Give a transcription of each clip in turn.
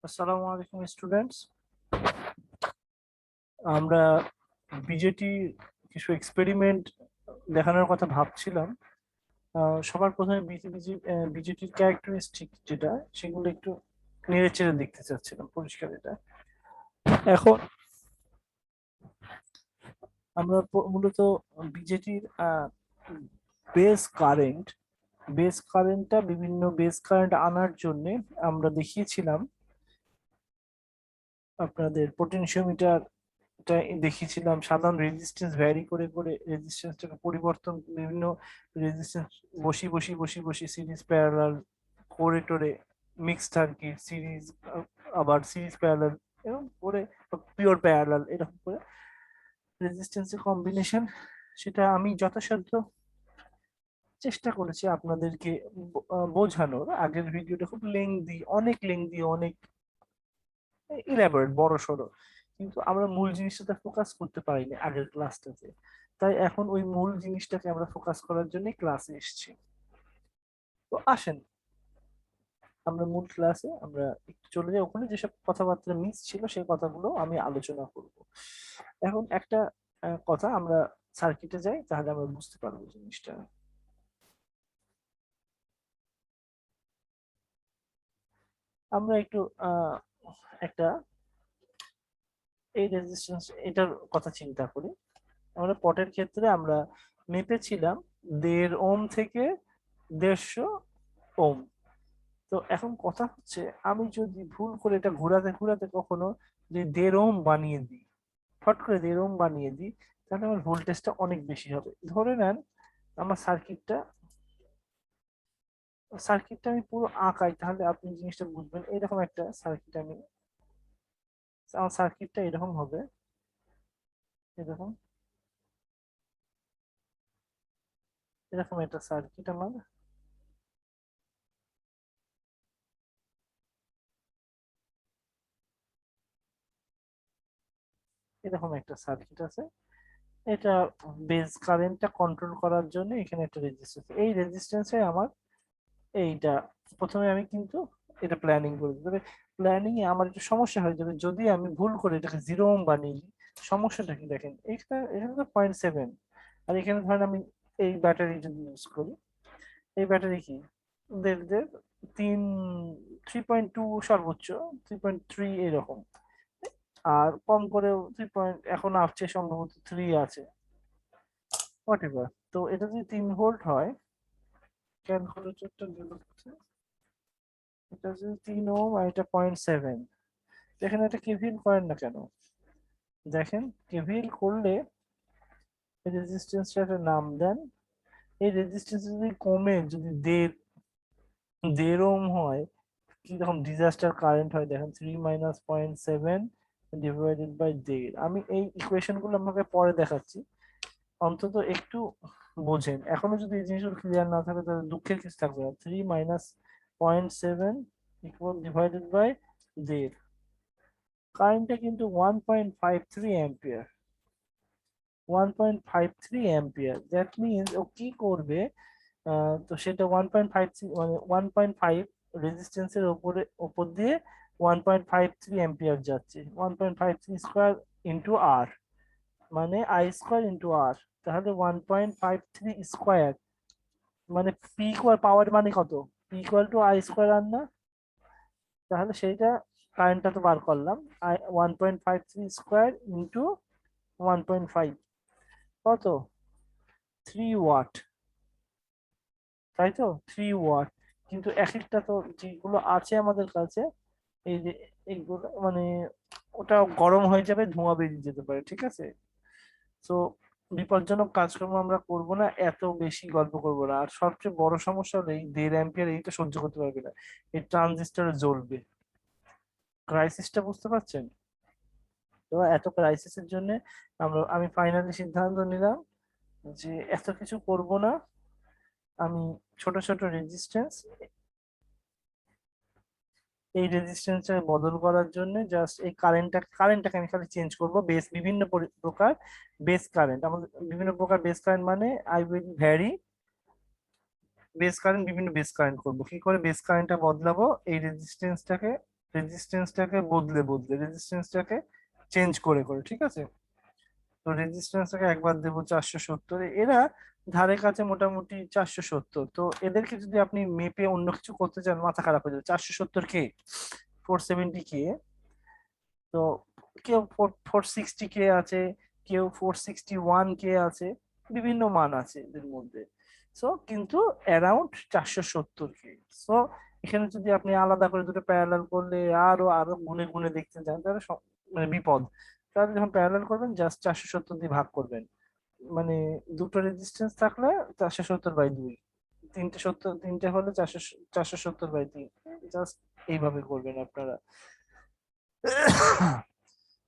আসসালামু আলাইকুম স্টুডেন্টস। আমরা বিজেটি কিছু এক্সপেরিমেন্ট দেখানোর কথা ভাবছিলাম। সবার প্রথমে বিজেটির ক্যারেক্টারিস্টিক যেটা সেগুলো একটু নেড়ে চেড়ে দেখতে চাচ্ছিলাম পরিষ্কার এটা। এখন আমরা মূলত বিজেটির বেস কারেন্টটা বিভিন্ন বেস কারেন্ট আনার জন্য আমরা দেখিয়েছিলাম আপনাদের পোটেনশিওমিটার দেখিয়েছিলাম সাধারণ রেজিস্ট্যান্স ভ্যারি করে করে রেজিস্ট্যান্সটাকে পরিবর্তন বিভিন্ন রেজিস্ট্যান্স বসি সিরিজ প্যারালাল করে টোরে মিক্সড আর কি সিরিজ আবার সিরিজ প্যারালাল এরকম করে পিওর প্যারালাল এরকম করে রেজিস্ট্যান্সের কম্বিনেশন সেটা আমি যথাসাধ্য চেষ্টা করেছি আপনাদেরকে বোঝানোর। আগের ভিডিওটা খুব লেংদি অনেক ইলাবোরেট বড় সড়ো, কিন্তু আমরা মূল জিনিসটাতে ফোকাস করতে পারিনি আগের ক্লাসটাতে। তাই এখন ওই মূল জিনিসটাকে আমরা ফোকাস করার জন্য ক্লাসে এসেছি। তো আসেন আমরা মূল ক্লাসে আমরা একটু চলে যাই, ওখানে যেসব কথাবার্তা মিস ছিল সেই কথাগুলো আমি আলোচনা করব। এখন একটা কথা, আমরা সার্কিটে যাই তাহলে আমরা বুঝতে পারবো জিনিসটা। আমরা একটু একটা এই রেজিস্ট্যান্স এটার কথা চিন্তা করি। আমরা পটের ক্ষেত্রে আমরা মেপেছিলাম 1.5 ওহম থেকে 150 ওহম। তো এখন কথা হচ্ছে, আমি যদি ভুল করে এটা ঘোরাতে ঘোরাতে কখনো যে 1.5 ওহম বানিয়ে দিই, ফট করে 1.5 ওহম বানিয়ে দিই, তাহলে আমার ভোল্টেজটা অনেক বেশি হবে। ধরে নেন আমার সার্কিটটা আমি পুরো আঁকাই, তাহলে আপনি জিনিসটা বুঝবেন। এরকম একটা সার্কিট আমার সার্কিটটা এরকম হবে, এরকম এরকম একটা সার্কিট আমার। এরকম একটা সার্কিট আছে। এটা বেস কারেন্টটা কন্ট্রোল করার জন্য এখানে একটা রেজিস্ট্যান্স, এই রেজিস্ট্যান্সে আমার এইটা প্রথমে আমি কিন্তু এটা প্ল্যানিং করি। তবে প্ল্যানিং এ আমার একটু সমস্যা হয়ে যাবে যদি আমি ভুল করে এটাকে 0 ওহম বানিয়ে দিই। সমস্যাটা কি দেখেন, এখানে তো 0.7, আর এখানে ধরেন আমি এই ব্যাটারি যদি ইউজ করি, এই ব্যাটারি কি দেড় দেড় তিন 3.2 সর্বোচ্চ 3.3 এরকম, আর কম করেও 3 এখন আসছে সম্ভবত 3 আছে, হোয়াট এভার। তো এটা যদি 3 ভোল্ট হয়, ক্যালকুলেটরটা গেল কোথায়? এটা যদি 3 ওহম আর এটা 0.7, এখানে এটা কেভিএল করেন না কেন? দেখেন কেভিএল করলে রেজিস্ট্যান্সটার নাম দেন। এই রেজিস্ট্যান্স যদি কমে, যদি 1.5 ওহম হয়, কি রকম ডিজাস্টার কারেন্ট হয় দেখেন। 3 - 0.7 ডিভাইডেড বাই 1.5। আমি এই ইকুয়েশন গুলো আপনাকে পরে দেখাচ্ছি, অন্তত একটু বোঝেন। এখনো যদি এই জিনিসগুলো ক্লিয়ার না থাকে তাহলে দুঃখের কিছু থাকবে না। 3 - 0.7 ইকুয়াল ডিভাইডেড বাই 1.5। কারেন্টটা কিন্তু 1.53 অ্যাম্পিয়ার। 1.53 অ্যাম্পিয়ার, দ্যাট মিনস ও কি করবে, তো সেটা 1.53 মানে 1.5 রেজিস্ট্যান্সের ওপর দিয়ে 1.53 অ্যাম্পিয়ার যাচ্ছে। 1.53 স্কোয়ার ইন্টু আর, মানে আই স্কোয়ার ইন্টু আর। তাহলে 1.53 স্কোয়ার মানে পি ইকুয়াল পাওয়ার মানে কত? P equal to I square আর না? তাহলে সেইটা কারেন্টটা তো বার করলাম। 1.53 স্কোয়ার ইন্টু 1.5 কত? 3 ওয়াট, তাই তো? 3 ওয়াট। কিন্তু এক একটা তো যেগুলো আছে আমাদের কাছে, এই যে এইগুলো মানে ওটা গরম হয়ে যাবে, ধোঁয়া বেরিয়ে যেতে পারে, ঠিক আছে? তো বিপজ্জনক কাজকর্ম আমরা করব না, এত বেশি গল্প করব না। আর সবচেয়ে বড় সমস্যা হলো এই 1.5 অ্যাম্পিয়ার এইটা সহ্য করতে পারবে না, এই ট্রানজিস্টর জ্বলবে। ক্রাইসিসটা বুঝতে পারছেন? তো এত ক্রাইসিসের জন্য আমি ফাইনালি সিদ্ধান্ত নিলাম যে এত কিছু করব না। আমি ছোট ছোট রেজিস্ট্যান্স, এই রেজিস্ট্যান্সটা বদল করার জন্য জাস্ট এই কারেন্টটাকে আমি খালি চেঞ্জ করব। বিভিন্ন প্রকার বেস কারেন্ট, আমাদের বিভিন্ন প্রকার বেস কারেন্ট মানে I will vary base current, বিভিন্ন বেস কারেন্ট করবো। কি করে বেস কারেন্টটা বদলাবো? এই রেজিস্ট্যান্সটাকে রেজিস্ট্যান্সটাকে বদলে বদলে, রেজিস্ট্যান্সটাকে চেঞ্জ করে করে, ঠিক আছে। তো রেজিস্ট্যান্সটাকে একবার দেবো 470, এরা ধারে কাছে মোটামুটি 470। তো এদেরকে যদি আপনি মেপে অন্য কিছু করতে চান, মাথা খারাপ হয়ে যাবে। 470 কে, 470 কে, তো কেউ 460 কে আছে, কেউ 461 কে আছে, বিভিন্ন মান আছে এদের মধ্যে। সো কিন্তু অ্যারাউন্ড 470 কে। সো এখানে যদি আপনি আলাদা করে দুটো প্যারালাল করলে আরো আরো গুনে গুনে দেখতে যান, তাহলে মানে বিপদ। তাহলে যখন প্যারালাল করবেন জাস্ট 470 দিয়ে ভাগ করবেন, মানে দুটো রেজিস্ট্যান্স থাকলে 470/2, তিনটে হলে 470/3, জাস্ট এইভাবে করবেন আপনারা।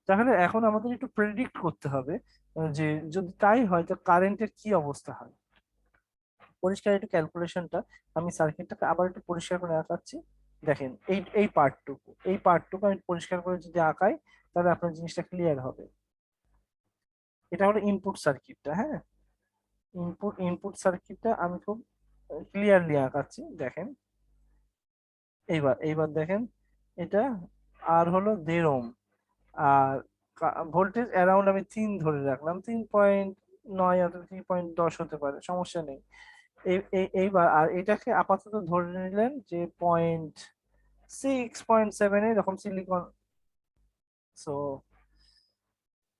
তাহলে এখন আমাদের একটু প্রেডিক্ট করতে হবে যে যদি তাই হয় তো কারেন্টের কি অবস্থা হয়। পরিষ্কার একটু ক্যালকুলেশনটা, আমি সার্কিটটাকে আবার একটু পরিষ্কার করে আঁকাচ্ছি। দেখেন এই পার্টটুকু আমি পরিষ্কার করে যদি আঁকাই, তাহলে আপনার জিনিসটা ক্লিয়ার হবে। এটা হলো ইনপুট সার্কিটটা, হ্যাঁ। ইনপুট সার্কিটটা আমি খুব ক্লিয়ারলি আঁকাচ্ছি, দেখেন। এইবার দেখেন, এটা আর হলো 1.5 ওহম, আর ভোল্টেজ অ্যারাউন্ড আমি 3 ধরে রাখলাম, 3.9 অথবা 3.10 হতে পারে, সমস্যা নেই। এইবার আর এটাকে আপাতত ধরে নিলেন যে 0.6 0.7 এরকম সিলিকন। সো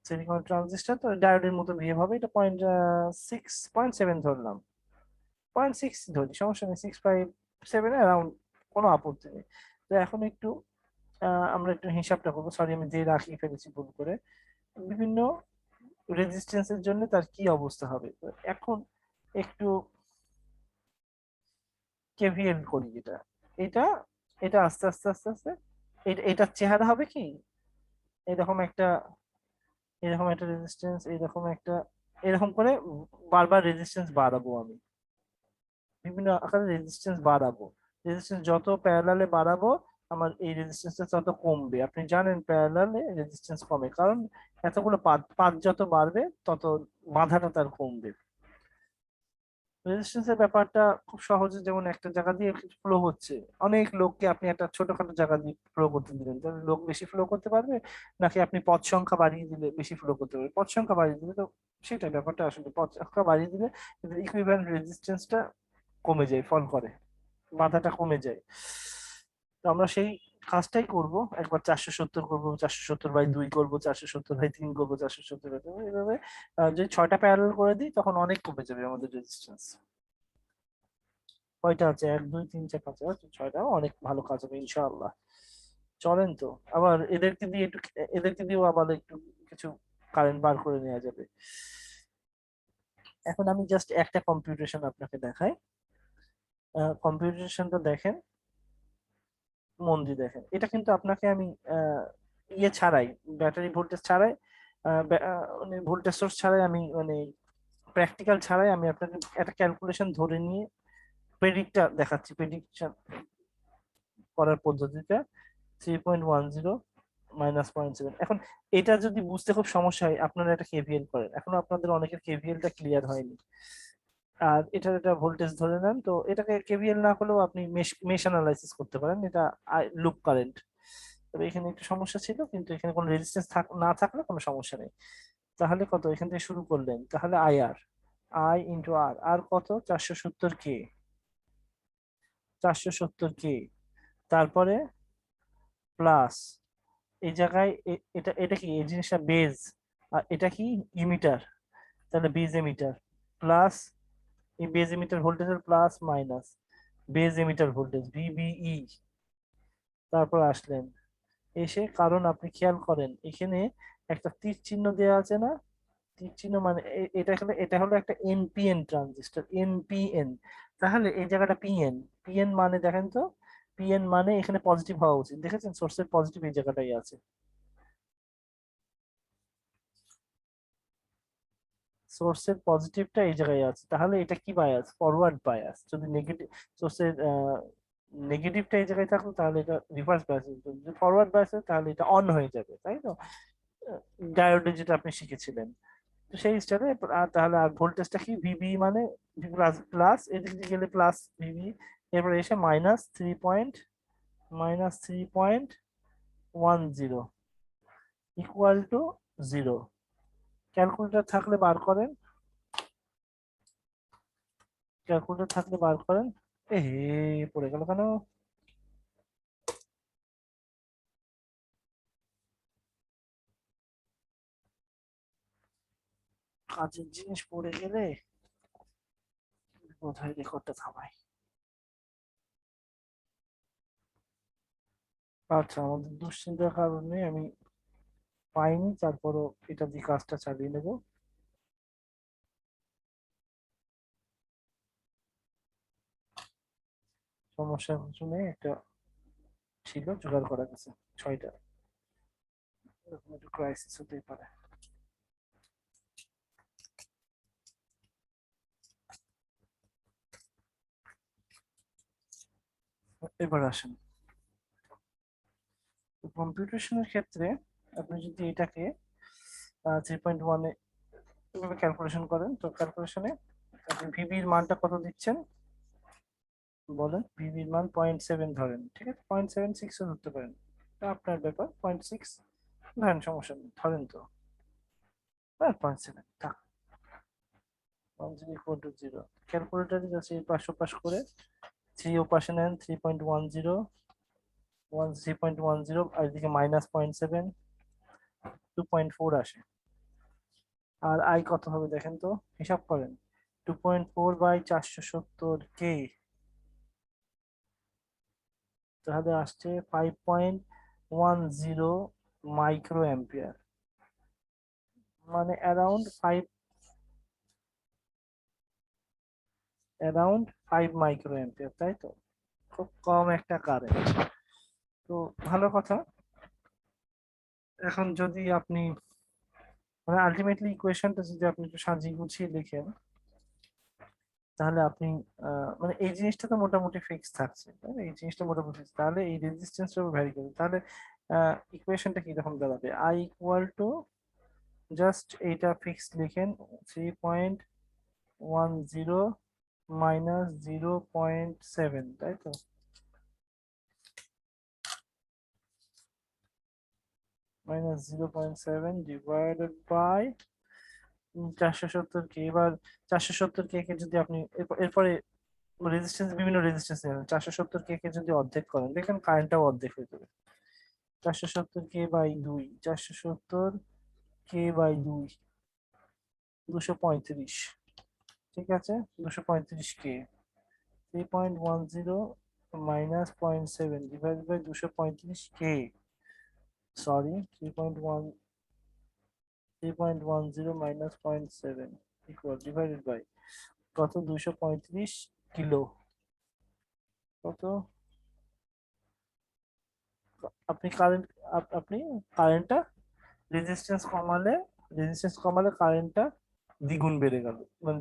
সিলিকন ট্রানজিস্টর তো ডায়োডের মতো বিহেভ হবে, এটা 0.6 0.7 ধরলাম, 0.6 ধরি, সমস্যা নেই, 657 অ্যারাউন্ড, কোনো আপত্তি নেই। তো এখন একটু আমরা একটু হিসাবটা করবো, সরি আমি দিয়ে রাখিয়ে ফেলেছি ভুল করে। বিভিন্ন রেজিস্ট্যান্সের জন্য তার কি অবস্থা হবে, তো এখন একটু কেভিএল করি। এটা এটা আস্তে আস্তে আস্তে আস্তে এটার চেহারা হবে কি, এরকম একটা, এরকম একটা রেজিস্ট্যান্স, এরকম একটা, এরকম করে বারবার রেজিস্ট্যান্স বাড়াবো আমি, বিভিন্ন আকারে রেজিস্ট্যান্স বাড়াবো। রেজিস্ট্যান্স যত প্যারালালে বাড়াবো, আমার এই রেজিস্ট্যান্সটা তত কমবে। আপনি জানেন প্যারালালে রেজিস্ট্যান্স কমে, কারণ এতগুলো পাত পাত যত বাড়বে তত বাধাটা তার কমবে। রেজিস্ট্যান্সের ব্যাপারটা খুব সহজে, যেমন একটা জায়গা দিয়ে ফ্লো হচ্ছে, অনেক লোককে আপনি একটা ছোটখাটো জায়গা দিয়ে ফ্লো করতে দিলেন, তাহলে লোক বেশি ফ্লো করতে পারবে, নাকি আপনি পথ সংখ্যা বাড়িয়ে দিলে বেশি ফ্লো করতে পারবে? পথ সংখ্যা বাড়িয়ে দিলে তো, সেটা ব্যাপারটা আসলে পথ সংখ্যা বাড়িয়ে দিলে ইকুইভ্যালেন্ট রেজিস্ট্যান্সটা কমে যায়, ফল করে, বাধাটা কমে যায়। তো আমরা সেই কাজটাই করব, একবার 470 করবো, 470/2 করবো, 470/3 করবো, 470/2, এইভাবে যদি 6টা প্যারালাল করে দিই তখন অনেক কমে যাবে আমাদের রেজিস্ট্যান্স। কয়টা আছে, 1 2 3 4 5 6টা, অনেক ভালো কাজ হবে ইনশাআল্লাহ। চলেন তো, আবার এদেরকে দিয়ে একটু, এদেরকে দিয়েও আবার একটু কিছু কারেন্ট বার করে নেওয়া যাবে। এখন আমি জাস্ট একটা কম্পিউটেশন আপনাকে দেখাই। কম্পিউটেশনটা দেখেন, মন দিয়ে দেখেন। এটা কিন্তু আপনাকে আমি ইয়ে ছাড়াই, ব্যাটারি ভোল্টেজ ছাড়াই, মানে ভোল্টেজ সোর্স ছাড়াই আমি, মানে প্র্যাকটিক্যাল ছাড়াই আমি আপনাকে একটা ক্যালকুলেশন ধরে নিয়ে প্রেডিক্টটা দেখাচ্ছি, প্রেডিকশন করার পদ্ধতিটা। 3.10 -0.7। এখন এটা যদি বুঝতে খুব সমস্যা হয়, আপনারা একটা কেভিএল করেন, এখনো আপনাদের অনেকের কেভিএলটা ক্লিয়ার হয়নি। আর এটা এটা ভোল্টেজ ধরে নেন, তো এটাকে কেভিএল না করলেও আপনি মেশ মেশ অ্যানালাইসিস করতে পারেন, এটা লুপ কারেন্ট। তবে এখানে একটু সমস্যা ছিল, কিন্তু এখানে কোনো রেজিস্ট্যান্স না থাকলে কোনো সমস্যা নেই। তাহলে কত, এখান থেকে শুরু করলেন, তাহলে আই ইন্টু আর, আর কত, 470 কে, 470 কে, তারপরে প্লাস, এই জায়গায় এটা এটা কি, এই জিনিসটা বেজ, আর এটা কি ইমিটার, তাহলে বেজ এমিটার, প্লাস এই বেজ এমিটার ভোল্টেজের plus minus base emitter voltage VBE. তারপর আসলেন, এসে, কারণ আপনি খেয়াল করেন এখানে একটা তীর চিহ্ন দেওয়া আছে না, তীর চিহ্ন মানে এটা হলো একটা এনপিএন ট্রানজিস্টর, এনপিএন। তাহলে এই জায়গাটা পিএন, পিএন মানে দেখেন তো, পিএন মানে এখানে পজিটিভ হওয়া উচিত, দেখেছেন সোর্সের পজিটিভ এই জায়গাটাই আছে, সোর্সের পজিটিভটা এই জায়গায় আছে, তাহলে এটা কি বায়াস, ফরওয়ার্ড বায়াস। যদি নেগেটিভ সোর্সের নেগেটিভটা এই জায়গায় থাকতো তাহলে এটা রিভার্স বায়াস, যদি ফরওয়ার্ড বায়াস হয় তাহলে এটা অন হয়ে যাবে, তাই তো, ডায়োডে যেটা আপনি শিখেছিলেন। তো সেই স্টাইলে, তাহলে আর ভোল্টেজটা কি, ভিবি মানে প্লাস প্লাস, এদিক দিয়ে গেলে প্লাস ভিবি, এরপরে এসে minus 3 point, minus 3 point 0 equal to 0। Calculator থাকলে বার করেন, ক্যালকুলেটর থাকলে বার করেন। এ হে, পড়ে গেল কেন? কাজের জিনিস পড়ে গেলে কোথায় রেকর্ডটা থামাই। আচ্ছা, আমাদের দুশ্চিন্তার কারণে আমি পাইনি, তারপরও এটা দিয়ে কাজটা চালিয়ে নেব। সমস্যার জন্য একটা ছিল, জোগাড় করা গেছে 6টা। এরকম একটু ক্রাইসিস হতেই পারে। এবার আসেন, কম্পিউটেশনের ক্ষেত্রে আপনি যদি এটাকে 3.1 এভাবে ক্যালকুলেশন করেন, তো ক্যালকুলেশনে আপনি ভিবির মানটা কত দিচ্ছেন বলেন? ভিবির মান 0.7 ধরেন, ঠিক আছে, 0.76ও ধরতে পারেন, এটা আপনার ব্যাপার। 0.6 ধরেন, সমস্যা নেই, ধরেন তো। 0.7 থাক, 0 ক্যালকুলেটারে যাচ্ছে এই পাশ ওপাশ করে, 3 ও পাশে নেন, 3.10, 3.10 আর এদিকে -0.7, 2.4 আসে। আর আই কত হবে দেখেন তো, হিসাব করেন। 2.4 বাই 470 কে, তাহলে আসছে 5.10 মাইক্রো অ্যাম্পিয়ার, মানে অ্যারাউন্ড 5 মাইক্রো অ্যাম্পিয়ার, তাই তো? খুব কম একটা কারেন্ট। তো ভালো কথা। এখন যদি আপনি মানে আলটিমেটলি ইকুয়েশনটা যদি আপনি একটু সাজিয়ে গুছিয়ে লিখেন, তাহলে আপনি মানে এই জিনিসটা তো মোটামুটি ফিক্স থাকছে, তাই না? এই জিনিসটা মোটামুটি fix, তাহলে এই রেজিস্ট্যান্সটা ভ্যারি করবে, তাহলে ইকুয়েশনটা কি রকম দাঁড়াবে? আই ইকুয়াল টু, জাস্ট এইটা ফিক্স লিখেন, 3.10 -0.7, তাই তো? -0.7 ডিভাইডেড বাই 470 কে। এবার 470 কে কে যদি আপনি এরপরে রেজিস্ট্যান্স, বিভিন্ন রেজিস্ট্যান্স নেবেন, 470 কে কে যদি অর্ধেক করেন, দেখেন কারেন্টটাও অর্ধেক হয়ে যাবে। 470 কে/2, 470 কে/2, 235, ঠিক আছে, 235 কে। 3.10 -0.7 ডিভাইড বাই 235 কে, সরি, 3.10 -0.7 ইকুয়াল ডিভাইডেড বাই কত, 235 কিলো, কত? আপনি কারেন্ট, আপনি কারেন্টটা, রেজিস্ট্যান্স কমালে, কারেন্টটা দ্বিগুণ বেড়ে গেল, মানে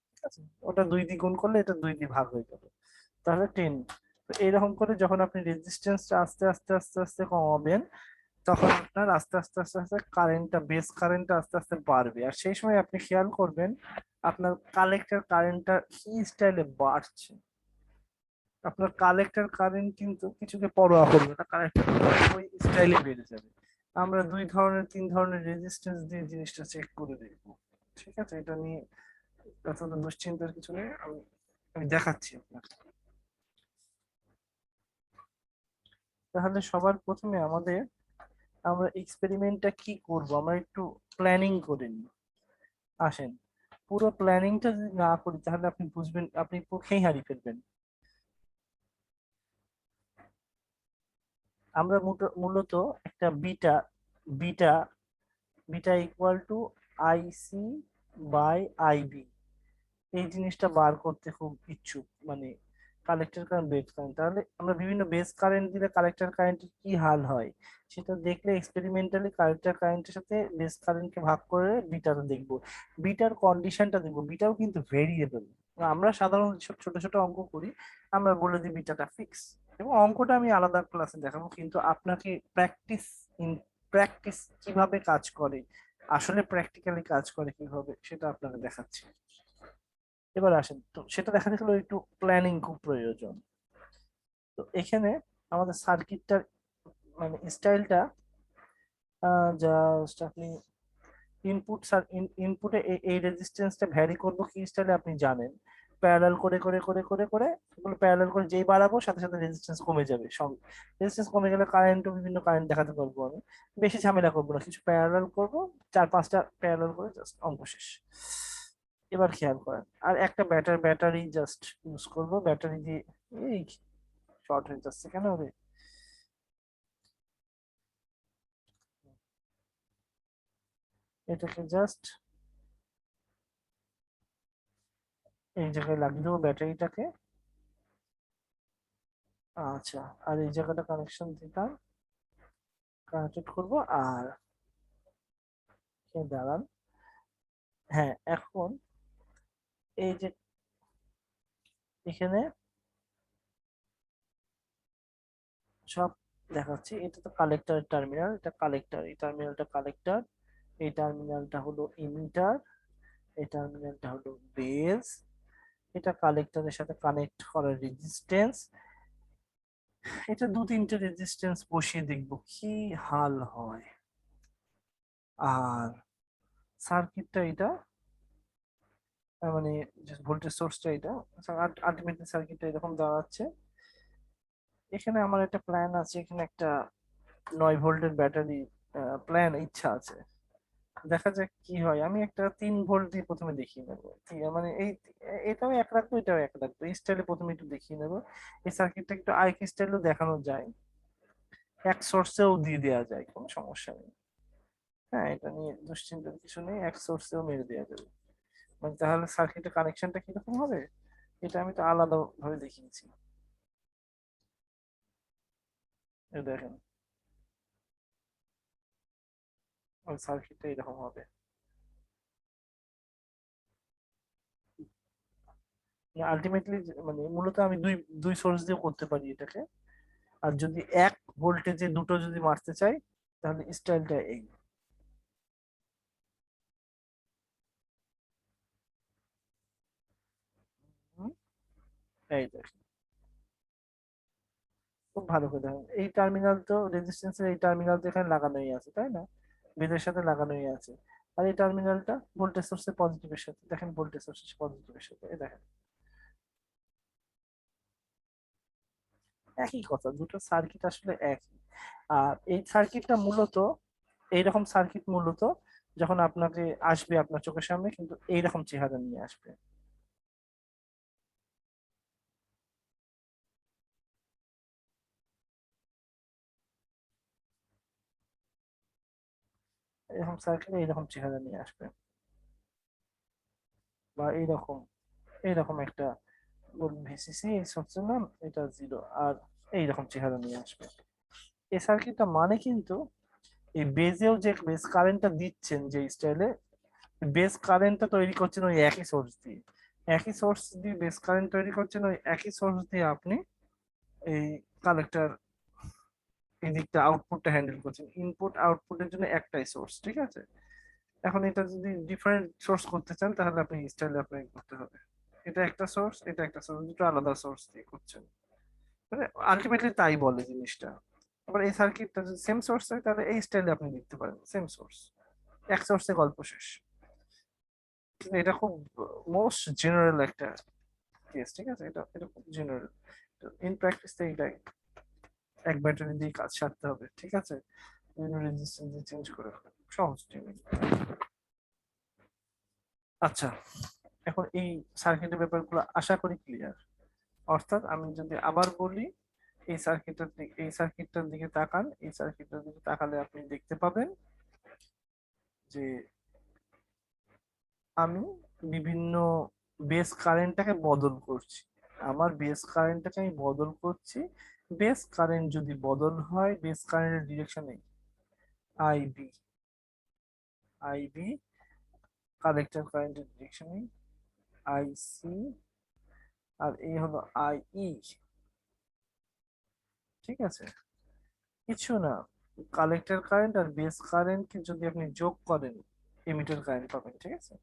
ঠিক আছে? ওটা 2 দিয়ে গুণ করলে এটা 2 দিয়ে ভাগ হয়ে গেল, তাহলে 10। তো এইরকম করে যখন আপনি রেজিস্ট্যান্সটা আস্তে আস্তে আস্তে আস্তে কমাবেন, তখন আপনার আস্তে আস্তে আস্তে আস্তে কারেন্টটা, বেস কারেন্টটা আস্তে আস্তে বাড়বে। আর সেই সময় আপনি খেয়াল করবেন আপনার কালেক্টর কারেন্টটা কি স্টাইলে বাড়ছে। আপনার কালেক্টর কারেন্ট কিন্তু কিছুকে পরোয়া করবে না, কালেক্টর ওই স্টাইলে বেড়ে যাবে। আমরা 2 ধরনের 3 ধরনের রেজিস্ট্যান্স দিয়ে জিনিসটা চেক করে দেখবো, ঠিক আছে? এটা নিয়ে এত দুশ্চিন্তার কিছু নেই, আমি আমি দেখাচ্ছি আপনাকে। তাহলে সবার প্রথমে আমরা এক্সপেরিমেন্টটা কি করব, আমরা একটু প্ল্যানিং করে নিই। আসেন, পুরো প্ল্যানিংটা যদি না করি তাহলে আপনি বুঝবেন, আপনি পক্ষেই হারিয়ে ফেলবেন। আমরা মূলত একটা beta beta equal to IC by IB, এই জিনিসটা বার করতে খুব ইচ্ছুক, মানে কালেক্টর কারেন্ট, বেস কারেন্ট। তাহলে আমরা বিভিন্ন বেস কারেন্ট দিলে কালেক্টর কারেন্টের কি হাল হয় সেটা দেখলে, এক্সপেরিমেন্টালি কালেক্টর কারেন্টের সাথে বেস কারেন্টকে ভাগ করে বিটাটা দেখবো, বিটার কন্ডিশনটা দেখবো। বিটাও কিন্তু ভেরিয়েবল। আমরা সাধারণত সব ছোট ছোট অঙ্ক করি, আমরা বলে দিই বিটাটা ফিক্স, এবং অঙ্কটা আমি আলাদা ক্লাসে দেখাবো, কিন্তু আপনাকে প্র্যাকটিস কিভাবে কাজ করে, আসলে প্র্যাকটিক্যালি কাজ করে কিভাবে, সেটা আপনাকে দেখাচ্ছি। এবার আসেন, তো সেটা দেখাতে গেলে একটু প্ল্যানিং খুব প্রয়োজন। তো এখানে আমাদের সার্কিটটা মানে স্টাইলটা জাস্ট আপনি ইনপুটে এই রেজিস্ট্যান্সটা ভ্যারি করবো কি স্টাইলে আপনি জানেন, প্যারালাল করে করে করে করে করে এগুলো প্যারালাল করে যেই বাড়াবো সাথে সাথে রেজিস্ট্যান্স কমে যাবে। সব রেজিস্ট্যান্স কমে গেলে কারেন্টও বিভিন্ন কারেন্ট দেখাতে পারবো আমি। বেশি ঝামেলা করবো না, কিছু প্যারালাল করবো, 4-5টা প্যারালাল করে জাস্ট অঙ্ক শেষ। এবার খেয়াল করেন, আর একটা ব্যাটারি জাস্ট ইউজ করবো, ব্যাটারি দিয়ে এই শর্ট হয়ে যাচ্ছে কেন রে? এটাকে জাস্ট এই জায়গায় লাগিয়ে দেবো ব্যাটারিটাকে। আচ্ছা, আর এই জায়গাটা কানেকশন দিতাম, কানেক্টেড করবো। আর দাঁড়ান, হ্যাঁ এখন এই যে এখানে সব দেখাচ্ছি, এটা তো কালেক্টর টার্মিনাল, এটা কালেক্টর, এই টার্মিনালটা কালেক্টর, এই টার্মিনালটা হলো ইমিটার, এই টার্মিনালটা হলো বেস, এটা কালেক্টরের সাথে কানেক্ট করার রেজিস্ট্যান্স। এটা 2-3টে রেজিস্ট্যান্স বসিয়ে দেখবো কি হাল হয়। আর সার্কিটটা এটা, মানে ভোল্টেজ সোর্সটা এটা, আলটিমেটলি সার্কিটটা এরকম দাঁড়াচ্ছে। এখানে আমার একটা প্ল্যান আছে, এখানে একটা 9 ভোল্টের ব্যাটারি প্ল্যান ইচ্ছা আছে। দেখা যাক কি হয়। আমি একটা 3 ভোল্ট দিয়ে প্রথমে দেখিয়ে নেবো, মানে এই এটাও এক রাখবো, এটাও এক রাখবো, এই স্টাইলে প্রথমে একটু দেখিয়ে নেবো। এই সার্কিটটা একটু আইক স্টাইলেও দেখানো যায়, এক সোর্সেও দিয়ে দেওয়া যায়, কোনো সমস্যা নেই। হ্যাঁ, এটা নিয়ে দুশ্চিন্তার কিছু নেই, এক সোর্সেও মেরে দেওয়া যাবে। মানে তাহলে সার্কিটের কানেকশনটা কিরকম হবে, এটা আমি তো আলাদা ভাবে দেখিয়েছি। এই দেখেন, ওই সার্কিটটা এরকম হবে। আলটিমেটলি মানে মূলত আমি দুই দুই সোর্স দিয়ে করতে পারি এটাকে। আর যদি 1 ভোল্টেজে দুটো যদি মারতে চাই, তাহলে স্টাইলটা এই। হুম, এই দেখেন, খুব ভালো করে দেখেন, এই টার্মিনাল তো রেজিস্ট্যান্সের এই টার্মিনাল তো এখানে লাগানোই আছে তাই না, বেদের সাথে লাগানোই আছে। আর এই টার্মিনালটা ভোল্টেজ সোর্সের পজিটিভের সাথে, দেখেন ভোল্টেজ সোর্সের পজিটিভের সাথে, এই দেখেন একই কথা, দুটো সার্কিট আসলে একই। আর এই সার্কিটটা মূলত, এইরকম সার্কিট মূলত যখন আপনাকে আসবে আপনার চোখের সামনে, কিন্তু এইরকম চেহারা নিয়ে আসবে। এরকম সার্কিট এইরকম চেহারা নিয়ে আসবে, বা এইরকম, এইরকম একটা ভিসিসি এই সোর্সের নাম, এটা 0, আর এইরকম চেহারা নিয়ে আসবে। এই সার্কিটটা মানে কিন্তু এই বেজেও যে বেস কারেন্টটা দিচ্ছেন যে স্টাইলে, বেস কারেন্টটা তৈরি করছেন ওই একই সোর্স দিয়ে, একই সোর্স দিয়ে বেস কারেন্ট তৈরি করছেন, ওই একই সোর্স দিয়ে আপনি এই কালেক্টর এই দিকটা আউটপুটটা হ্যান্ডেল করছেন। ইনপুট আউটপুটের জন্য একটাই সোর্স, ঠিক আছে। এখন এটা যদি ডিফারেন্ট সোর্স করতে চান, তাহলে আপনি স্টাইলে অ্যাপ্লাই করতে হবে। এটা একটা সোর্স, এটা একটা সোর্স, দুটো আলাদা সোর্স দিয়ে করছেন, মানে আলটিমেটলি তাই বলে জিনিসটা। আবার এই সার্কিটটা যদি সেম সোর্স হয়, তাহলে এই স্টাইলে আপনি লিখতে পারেন, সেম সোর্স, এক সোর্সে গল্প শেষ। কিন্তু এটা খুব মোস্ট জেনারেল একটা কেস, ঠিক আছে, এটা এটা খুব জেনারেল। ইন প্র্যাকটিস এটাই, এক ব্যাটারি দিয়ে কাজ সারতে হবে, ঠিক আছে, বিভিন্ন রেজিস্ট্যান্স চেঞ্জ করে সহজ জিনিস। আচ্ছা, এখন এই সার্কিটের ব্যাপারগুলো আশা করি ক্লিয়ার। অর্থাৎ আমি যদি আবার বলি, এই সার্কিটটার দিকে তাকান, এই সার্কিটটার দিকে তাকালে আপনি দেখতে পাবেন যে আমি বিভিন্ন বেস কারেন্টটাকে বদল করছি, আমার বেস কারেন্টটাকে আমি বদল করছি। বেস কারেন্ট যদি বদল হয়, বেস কারেন্টের ডিরেকশন এই আইবি, আইবি কালেক্টর কারেন্টের ডিরেকশন এই আইসি, আর এই হলো আইই, ঠিক আছে। কিছু না, কালেক্টর কারেন্ট আর বেস কারেন্টকে যদি আপনি যোগ করেন, এমিটার কারেন্ট পাবেন, ঠিক আছে।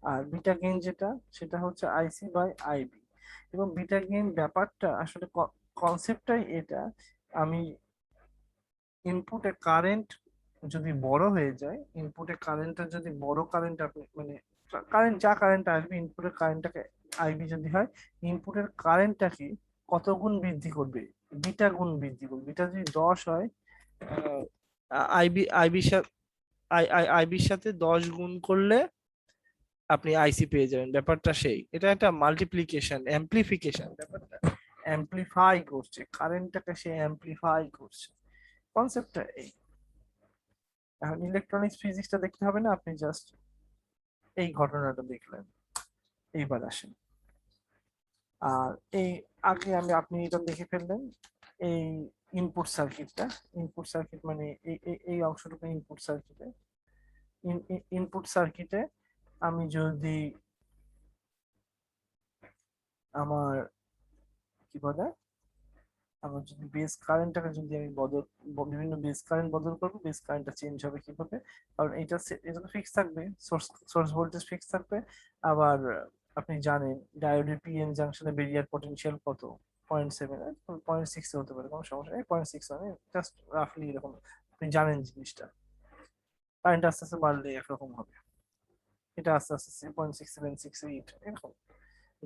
আর বিটা গেইন যেটা, সেটা হচ্ছে আইসি বাই আইবি। এবং বিটা গেইন ব্যাপারটা আসলে কনসেপ্টটাই এটা। আমি ইনপুটে কারেন্ট যদি বড় হয়ে যায়, ইনপুটে কারেন্টটা যদি বড় কারেন্ট আপনি মানে কারেন্ট যা কারেন্ট আসবে ইনপুটের কারেন্টটাকে আইবি যদি হয়, ইনপুটের কারেন্টটাকে কত গুণ বৃদ্ধি করবে? বিটা গুণ বৃদ্ধি করবে। বিটা যদি 10 হয়, আইবির সাথে আইবির সাথে 10 গুণ করলে আপনি আইসি পেয়ে যাবেন। ব্যাপারটা সেই, এটা একটা মাল্টিপ্লিকেশন অ্যাম্প্লিফিকেশন, ব্যাপারটা অ্যাম্প্লিফাই করছে, কারেন্টটাকে সে অ্যাম্প্লিফাই করছে। কনসেপ্টটা এই। এখন ইলেকট্রনিক্স ফিজিক্সটা দেখতে হবে না, আপনি জাস্ট এই ঘটনাটা দেখলেন। এইবার আসেন, আর এই আগে আপনি এটা দেখে ফেললেন এই ইনপুট সার্কিটটা। ইনপুট সার্কিট মানে এই অংশটুকু ইনপুট সার্কিটে। ইনপুট সার্কিটে আমি যদি আমার কি বলে, আমার যদি বেস কারেন্টটাকে যদি আমি বিভিন্ন বেস কারেন্ট বদল করবো, বেস কারেন্টটা চেঞ্জ হবে কিভাবে? কারণ এটা তো ফিক্স থাকবে, সোর্স ভোল্টেজ ফিক্স থাকবে। আবার আপনি জানেন ডায়োডের পিএন জাংশনে বেরিয়ার পটেনশিয়াল কত? 0.7, 0.6 হতে পারে, কোনো সমস্যা নেই। 0.6 মানে জাস্ট রাফলি এরকম, আপনি জানেন জিনিসটা। কারেন্ট আস্তে আস্তে বাড়লে একরকম হবে, এটা আস্তে আস্তে 0.6768 এরকম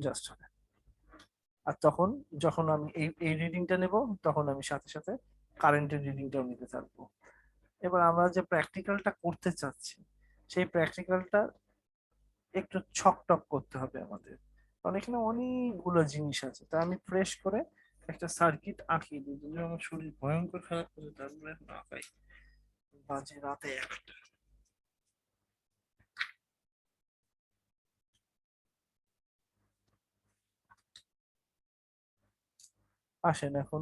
জাস্ট হবে। আর তখন যখন আমি এই রিডিংটা নেব, তখন আমি সাথে সাথে কারেন্টের রিডিংটাও নিতে থাকবো। এবার আমরা যে প্র্যাকটিক্যালটা করতে চাচ্ছি, সেই প্র্যাকটিক্যালটা একটু ছকটক করতে হবে আমাদের, কারণ এখানে অনেকগুলো জিনিস আছে। তা আমি ফ্রেশ করে একটা সার্কিট আঁকিয়ে দিই। যদি আমার শরীর ভয়ঙ্কর খারাপ করে, তারপরে এখন আঁকাই। বাজে রাতে একটা। আসেন এখন।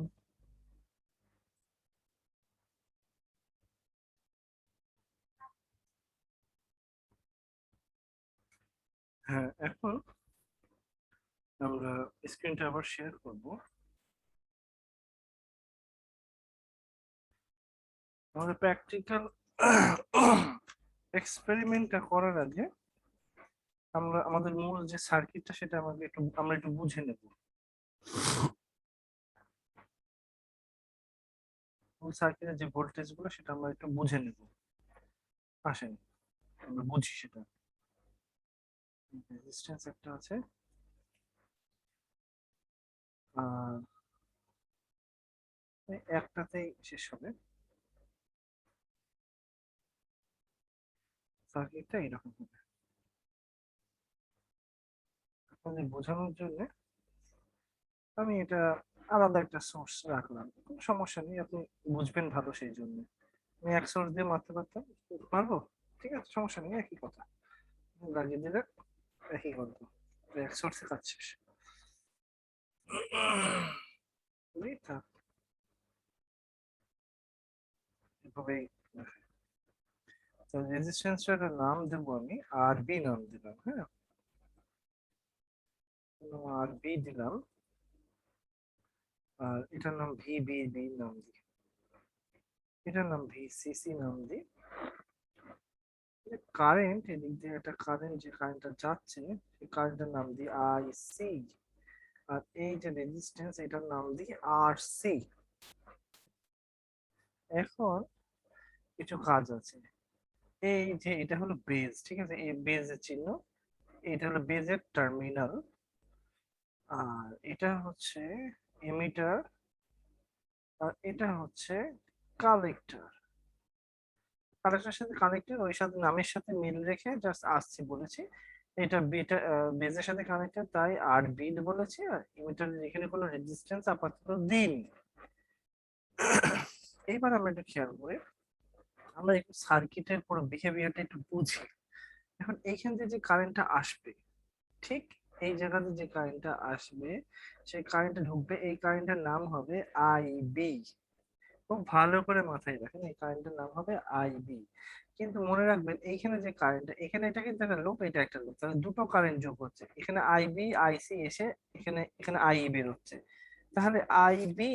হ্যাঁ, এখন আমরা স্ক্রিনটা আবার শেয়ার করব। আমাদের প্র্যাকটিক্যাল এক্সপেরিমেন্টটা করার আগে আমরা আমাদের মূল যে সার্কিটটা সেটা আমরা একটু বুঝে নেব। মূল সার্কিটের যে ভোল্টেজ গুলো সেটা আমরা একটু বুঝে নেব। আসেন আমরা বুঝি সেটা। রেজিস্ট্যান্স একটা আছে, আর একটাতেই শেষ হবে। সার্কিটটা এরকম হবে। আপনাদের বোঝানোর জন্য আমি এটা আলাদা একটা সোর্স রাখলাম, কোনো সমস্যা নেই, আপনি বুঝবেন ভালো সেই জন্য। আমি এক সোর্স দিয়ে মারতে পারতাম, পারবো, ঠিক আছে, সমস্যা নেই, একই কথা। লাগিয়ে দিলে একই গল্প, এক সোর্সে কাজ শেষ। বুঝলি তো? এভাবেই তো রেজিস্ট্যান্সটার নাম দেবো আমি আর বি নাম দিলাম। হ্যাঁ, আর বি দিলাম, আর এটার নাম ভি বি বি নাম দিই, এটার নাম ভি সি সি নাম দিই। কারেন্ট এদিক দিয়ে একটা কারেন্ট, যে কারেন্টটা যাচ্ছে সেই কারেন্টের নাম দিই আই সি। আর এই যে রেজিস্ট্যান্স এটার নাম দিই আর সি। এখন কিছু কাজ আছে। এই যে এটা হলো বেজ, ঠিক আছে, এই বেজের চিহ্ন, এটা হলো বেজের টার্মিনাল। আর এটা হচ্ছে এমিটার, আর এটা হচ্ছে কালেক্টর। কালেক্টরের সাথে কানেক্টেড, ওই সাথে নামের সাথে মিল রেখে জাস্ট আসছি বলেছি। এটা বিটা বেজের সাথে কানেক্টেড, তাই আর বিট বলেছি। আর ইমিটারের এখানে কোনো রেজিস্ট্যান্স আপাতত দিন। এইবার আমরা একটু খেয়াল করি, আমরা একটু সার্কিটের পুরো বিহেভিয়ারটা একটু বুঝি। এখন এইখান থেকে যে কারেন্টটা আসবে, ঠিক এই জায়গাতে যে কারেন্টটা আসবে, সেই কারেন্টটা ঢুকবে, এই কারেন্টের নাম হবে আইবি। খুব ভালো করে মাথায় রাখেন, এই কারেন্টের নাম হবে আইবি। কিন্তু মনে রাখবেন এইখানে যে কারেন্টটা, এখানে এটা কিন্তু একটা লুপ, এটা একটা লুপ, তাহলে দুটো কারেন্ট যোগ হচ্ছে। এখানে আইবি আইসি এসে এখানে এখানে আই বের হচ্ছে। তাহলে আইবি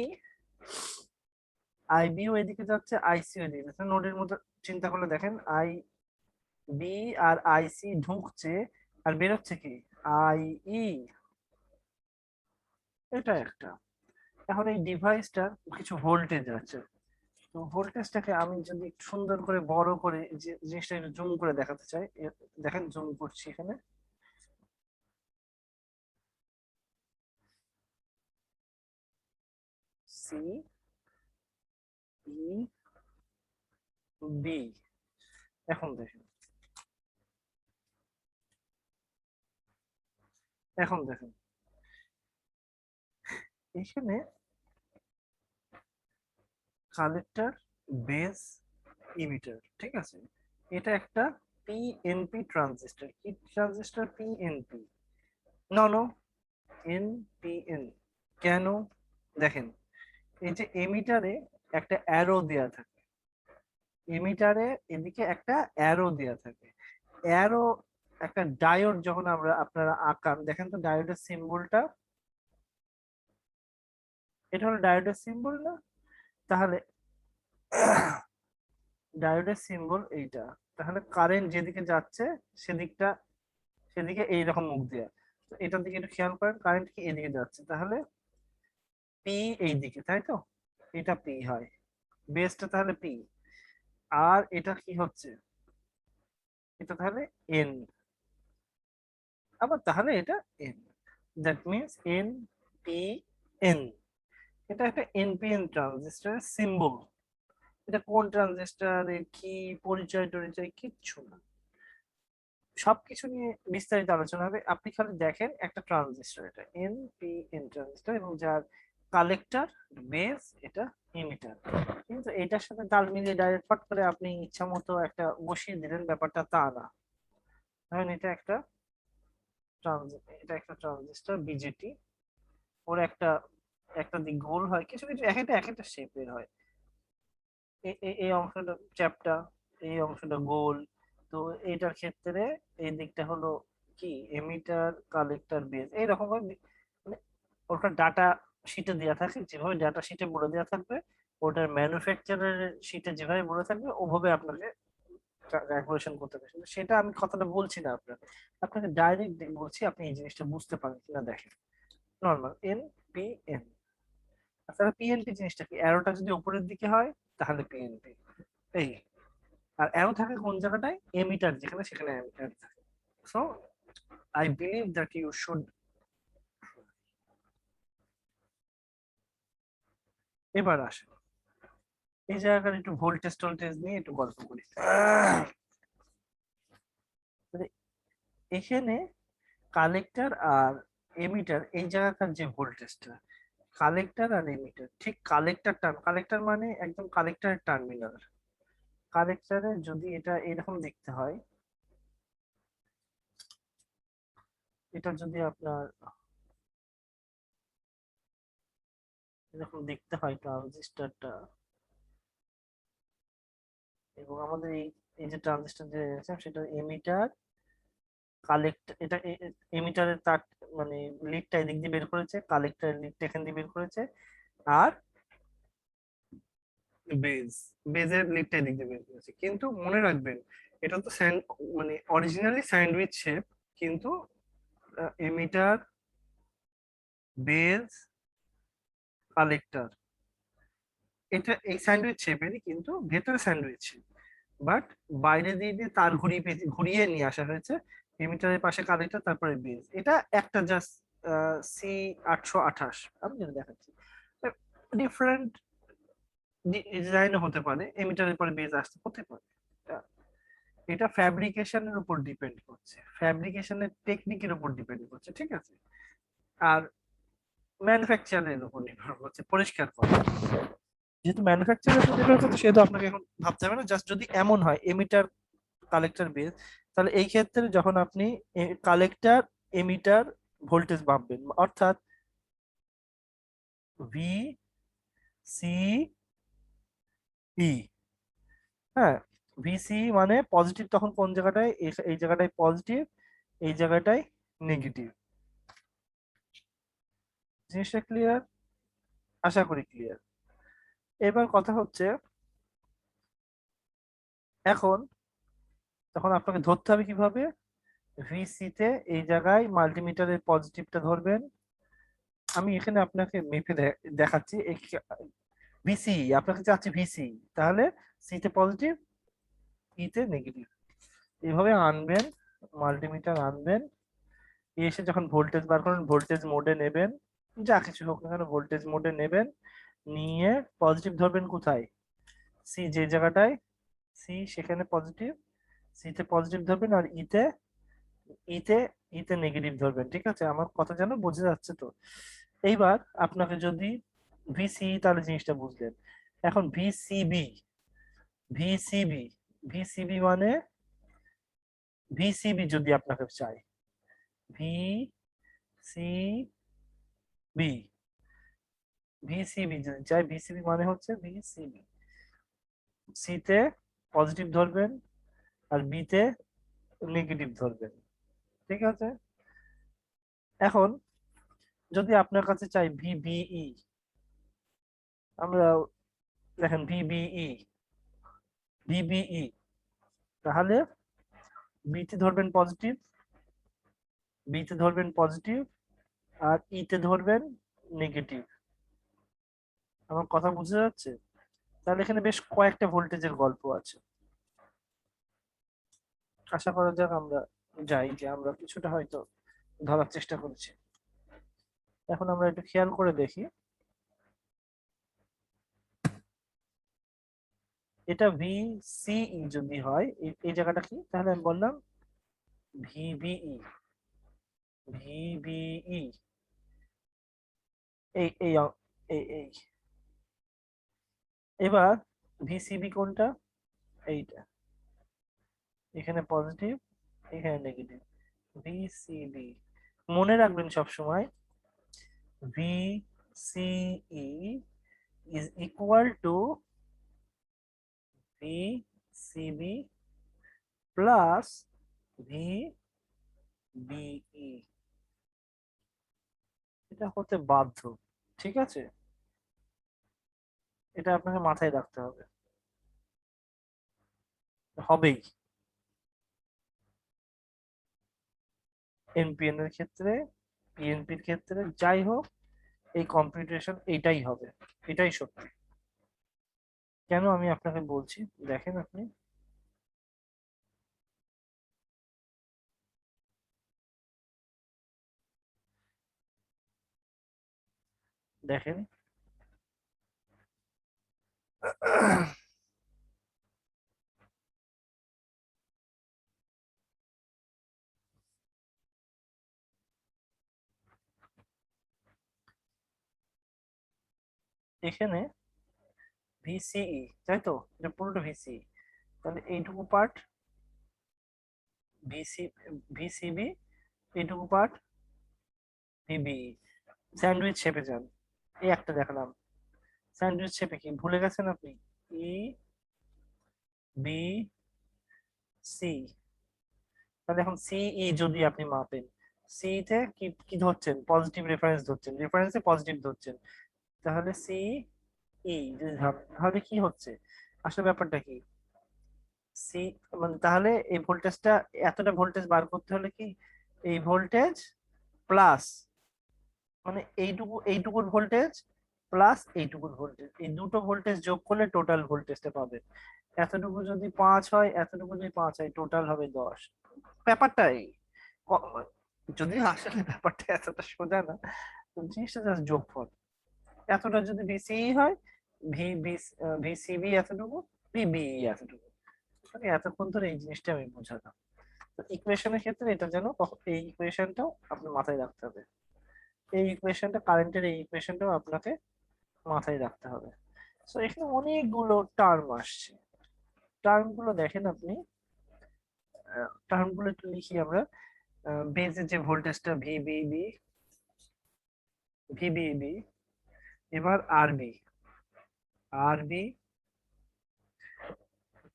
আইবিও এদিকে যাচ্ছে, আইসিও এদিকে যাচ্ছে। নোডের মতো চিন্তা করলে দেখেন, আই বি আর আইসি ঢুকছে, আর বেরোচ্ছে কি? I E. এটা একটা। এখন এই ডিভাইসটার কিছু ভোল্টেজ আছে, তো ভোল্টেজটাকে আমি যদি একটু সুন্দর করে বড় করে যে জিনিসটা একটু জুম করে দেখাতে চাই, দেখেন জুম করছি এখানে। সি ই বি, এখন দেখেন, এখন দেখেন এখানে কালেক্টর, বেস, ইমিটার, ঠিক আছে। এটা একটা পিএনপি ট্রানজিস্টর। কি ট্রানজিস্টর? পিএনপি। No, NPN. কেন? দেখেন, এই যে এমিটারে একটা অ্যারো দেয়া থাকে, এমিটারে এদিকে একটা অ্যারো দেয়া থাকে। অ্যারো, একটা ডায়োড যখন আপনারা আঁকান, দেখেন তো ডায়োডের সিম্বলটা, এটা হলো ডায়োডের সিম্বল না? তাহলে ডায়োডের সিম্বল এইটা। তাহলে কারেন্ট যেদিকে যাচ্ছে সেদিকটা, সেদিকে এইরকম মুখ দেয়া। তো এটার দিকে একটু খেয়াল করেন, কারেন্ট কি এদিকে যাচ্ছে, তাহলে পি এই দিকে, তাই তো? এটা পি হয়, বেসটা তাহলে পি। আর এটা কি হচ্ছে? এটা তাহলে এন, আবার তাহলে এটা N. That means N P N. এটা একটা এনপিএন ট্রানজিস্টরের সিম্বল। এটা কোন ট্রানজিস্টরের কি পরিচয় টরিচয় কিচ্ছু না, সবকিছু নিয়ে বিস্তারিত আলোচনা হবে। আপনি খালি দেখেন একটা ট্রানজিস্টর, এটা এনপিএন ট্রানজিস্টর, এবং যার কালেক্টর, বেস, এটা ইমিটার। কিন্তু এটার সাথে তাল মিলিয়ে ডাইরেক্ট ফট করে আপনি ইচ্ছা মতো একটা বসিয়ে দিলেন, ব্যাপারটা তা না। ধরেন এটা একটা ট্রানজিস্টর বিজেটি, ওর একটা একটা দিক গোল হয়, কিছু কিছু এক একটা শেপের হয়। এই অংশটা চ্যাপ্টা, এই অংশটা গোল। তো এটার ক্ষেত্রে এই দিকটা হলো কি এমিটার, কালেক্টর, বেস, এইরকম ভাবে মানে ওটা ডাটা শিটে দেওয়া থাকে, যেভাবে ডাটা শিটে বলে দেওয়া থাকবে, ওটার ম্যানুফ্যাকচারার শিটে যেভাবে বলে থাকবে ওভাবে আপনাকে ক্যালকুলেশন করতে হবে। কিন্তু সেটা আমি কথাটা বলছি না আপনাকে, আপনাকে ডাইরেক্ট বলছি, আপনি এই জিনিসটা বুঝতে পারেন কিনা দেখেন। Normal N P N. তাহলে পিএনপি জিনিসটা কি? অ্যারোটা যদি উপরের দিকে হয় তাহলে পিএনপি এই, আর অ্যারো থাকে কোন জায়গাটায়? এমিটার যেখানে, সেখানে অ্যারো থাকে। So I believe that you should. এবার আসে এই জায়গার একটু ভোল্টেজ টোল্টেজ নিয়ে একটু গল্প করি। মানে এখানে কালেক্টর আর এমিটার, এই জায়গাকার যে ভোল্টেজটা, কালেক্টর আর এমিটার, ঠিক কালেক্টর মানে একদম কালেক্টরের টার্মিনাল। কালেক্টরে যদি এটা এরকম দেখতে হয়, এটা যদি আপনার এরকম দেখতে হয় ট্রানজিস্টরটা, এবং আমাদের এই এই যে ট্রানজিস্টর যে আছে সেটা এমিটার, কালেক্ট, এটা এমিটারের তার মানে লিডটা এদিক দিয়ে বের করেছে, কালেক্টরের লিডটা এখান দিয়ে বের করেছে, আর বেজ, বেজের লিডটা এদিক দিয়ে বের করেছে। কিন্তু মনে রাখবেন, এটা তো মানে অরিজিনালি স্যান্ডউইচ শেপ, কিন্তু এমিটার, বেজ, কালেক্টর, এটা এই স্যান্ডউইচ শেপেরই, কিন্তু ভেতরে স্যান্ডউইচ শেপ, বাট বাইরে দিয়ে দিয়ে তার ঘুরিয়ে নিয়ে আসা হয়েছে। এমিটারের পাশে কালেক্টর, তারপরে বেজ। এটা একটা জাস্ট C828 আমি যেটা দেখাচ্ছি, ডিফারেন্ট ডিজাইন হতে পারে, এমিটারের পরে বেজ আসতে হতে পারে। এটা ফ্যাব্রিকেশনের উপর ডিপেন্ড করছে, ফ্যাব্রিকেশনের টেকনিকের উপর ডিপেন্ড করছে, ঠিক আছে। আর ম্যানুফ্যাকচারের উপর নির্ভর করছে, পরিষ্কার কথা। যেহেতু ম্যানুফ্যাকচারের উপর নির্ভর করছে, সেহেতু আপনাকে এখন ভাবতে হবে না। জাস্ট যদি এমন হয় এমিটার, কালেক্টর, বেস, তাহলে এই ক্ষেত্রে যখন আপনি কালেক্টর, এমিটার ভোল্টেজ মাপবেন, অর্থাৎ ভি সি ই, হ্যাঁ, ভিসি মানে পজিটিভ, তখন কোন জায়গাটায়? এই জায়গাটায় পজিটিভ, এই জায়গাটায় নেগেটিভ। জিনিসটা ক্লিয়ার? আশা করি ক্লিয়ার। এবার কথা হচ্ছে, এখন তখন আপনাকে ধরতে হবে কিভাবে? ভিসি তে এই জায়গায় মাল্টিমিটারের পজিটিভটা ধরবেন। আমি এখানে আপনাকে মেপে দেখাচ্ছি। ভিসি আপনাকে চাচ্ছি ভিসি, তাহলে সি তে পজিটিভ, ই তে নেগেটিভ। এইভাবে আনবেন, মাল্টিমিটার আনবেন, এসে যখন ভোল্টেজ বার করেন ভোল্টেজ মোডে নেবেন, যা কিছু হোক না কেন ভোল্টেজ মোডে নেবেন, নিয়ে পজিটিভ ধরবেন কোথায়, সি যে জায়গাটায় সি সেখানে পজিটিভ, সি তে পজিটিভ ধরবেন, আর ইতে ইতে ইতে নেগেটিভ ধরবেন। ঠিক আছে, আমার কথা যেন বোঝা যাচ্ছে তো? এইবার আপনাকে যদি ভিসি, তাহলে জিনিসটা বুঝলেন। এখন ভিসিবি, ভিসিবি ভিসিবি মানে ভিসিবি যদি আপনাকে চাই, ভিসিবি ভিসিবি যদি চাই, ভিসিবি মানে হচ্ছে ভিসিবি, সি তে পজিটিভ ধরবেন আর বি তে নেগেটিভ ধরবেন। ঠিক আছে, এখন যদি আপনার কাছে চাই ভিবিই, আমরা দেখেন ভিবিই, ভিবিই, তাহলে বিতে ধরবেন পজিটিভ, বিতে ধরবেন পজিটিভ, আর ইতে ধরবেন নেগেটিভ। আমার কথা বুঝে যাচ্ছে? তাহলে এখানে বেশ কয়েকটা ভোল্টেজের গল্প আছে। আশা করা যাক আমরা যাই যে আমরা কিছুটা হয়তো ধরার চেষ্টা করছি। এখন আমরা একটু খেয়াল করে দেখি, এটা ভিসিই যদি হয়, এই জায়গাটা কি, তাহলে আমি বললাম ভিবিই, ভিবিই, এই এই এই এই এবার ভিসিবি কোনটা, এইটা, এখানে পজিটিভ এখানে নেগেটিভ, ভিসিবি। মনে রাখবেন সব সময় VCE is equal to VCB plus VBE, এটা হতে বাধ্য। ঠিক আছে, এটা আপনাকে মাথায় রাখতে হবে, হবেই। এনপিএন এর ক্ষেত্রে, পিএনপির ক্ষেত্রে, যাই হোক, এই কম্পিউটেশন এইটাই হবে, এটাই সত্যি। কেন আমি আপনাকে বলছি, দেখেন আপনি, দেখেন এখানে ভিসিই, তাই তো, এটা পুরোটা ভিসিই, তাহলে এইটুকু পার্ট ভিসি, ভিসিবি, এইটুকু পার্ট ভিবিই। স্যান্ডউইচ শেপে যান, এই একটা দেখালাম, স্যান্ডউইচ শেপে কি ভুলে গেছেন আপনি, ই বি সি, তাহলে এখন সিই যদি আপনি মাপেন, সি তে কি কি ধরছেন, পজিটিভ রেফারেন্স ধরছেন, রেফারেন্সে পজিটিভ ধরছেন, তাহলে সি ই যদি তাহলে কি হচ্ছে, আসলে ব্যাপারটা কি, সি মানে তাহলে এই ভোল্টেজটা, এতটা ভোল্টেজ বার করতে হলে কি, এই ভোল্টেজ প্লাস, মানে এইটুকুর ভোল্টেজ প্লাস এইটুকুর ভোল্টেজ, এই দুটো ভোল্টেজ যোগ করলে টোটাল ভোল্টেজটা পাবে। এতটুকু যদি 5 হয়, এতটুকু যদি 5 হয়, টোটাল হবে 10। ব্যাপারটা এই, যদি আসলে ব্যাপারটা এতটা সোজা না, তো জিনিসটা জাস্ট যোগফল। এতটা যদি ভিসিই হয়, ভিসিবি এতটুকু, ভিবিই এতটুকু, মানে এতক্ষণ ধরে এই জিনিসটা আমি বোঝালাম। তো ইকুয়েশনের ক্ষেত্রে এটা যেন এই ইকুয়েশনটাও আপনি মাথায় রাখতে হবে, এই ইকুয়েশনটা, কারেন্টের এই ইকুয়েশনটাও আপনাকে মাথায় রাখতে হবে। তো এখানে অনেকগুলো টার্ম আসছে, টার্ম গুলো দেখেন আপনি, টার্ম গুলো একটু লিখি আমরা। বেজে যে ভোল্টেজটা ভিবিবি, ভিবিবি, এবার আরবি, আরবি,